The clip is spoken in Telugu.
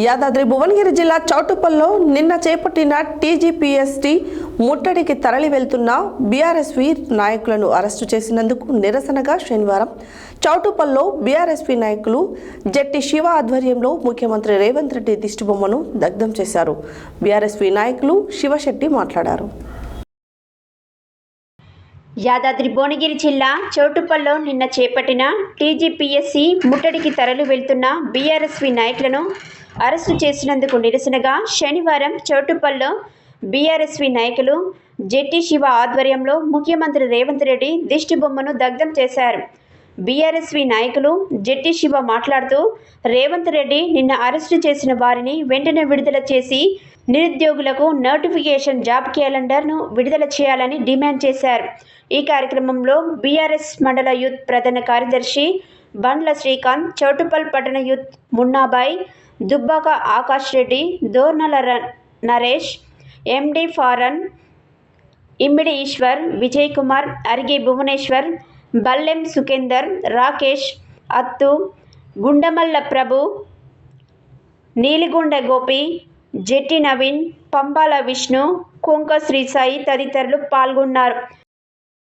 యాదాద్రి భువనగిరి జిల్లా చౌటుప్పల్లో నిన్న చేపట్టిన టీజీపీఎస్టీ ముట్టడికి తరలి వెళ్తున్న బీఆర్ఎస్పీ నాయకులను అరెస్టు చేసినందుకు నిరసనగా శనివారం చౌటుప్పల్లో బీఆర్ఎస్పీ నాయకులు జట్టి శివ ఆధ్వర్యంలో ముఖ్యమంత్రి రేవంత్ రెడ్డి దిష్టిబొమ్మను దగ్ధం చేశారు. బీఆర్ఎస్పీ నాయకులు శివశెట్టి మాట్లాడారు. యాదాద్రి భువనగిరి జిల్లా చౌటుప్పల్లో నిన్న చేపట్టిన టీజీపీఎస్సీ ముట్టడికి తరలి వెళ్తున్న బీఆర్ఎస్పీ నాయకులను అరెస్టు చేసినందుకు నిరసనగా శనివారం చౌటుప్పల్లో బీఆర్ఎస్పీ నాయకులు జట్టి శివ ఆధ్వర్యంలో ముఖ్యమంత్రి రేవంత్ రెడ్డి దిష్టిబొమ్మను దగ్ధం చేశారు. బీఆర్ఎస్పీ నాయకులు జట్టి శివ మాట్లాడుతూ రేవంత్ రెడ్డి నిన్న అరెస్టు చేసిన వారిని వెంటనే విడుదల చేసి నిరుద్యోగులకు నోటిఫికేషన్ జాబ్ క్యాలెండర్ను విడుదల చేయాలని డిమాండ్ చేశారు. ఈ కార్యక్రమంలో బీఆర్ఎస్ మండల యూత్ ప్రధాన కార్యదర్శి బండ్ల శ్రీకాంత్, చౌటుప్పల్ పట్టణ యూత్ మున్నాబాయ్, దుబ్బాక ఆకాష్ రెడ్డి, దోర్నల నరేష్, ఎండి ఫారన్, ఇమ్మిడి ఈశ్వర్, విజయ్ కుమార్, అరిగి భువనేశ్వర్, బల్లెం సుఖేందర్, రాకేష్, అత్తు, గుండమల్ల ప్రభు, నీలిగుండ గోపి, జట్టి నవీన్, పంబాల విష్ణు, కుంక శ్రీసాయి తదితరులు పాల్గొన్నారు.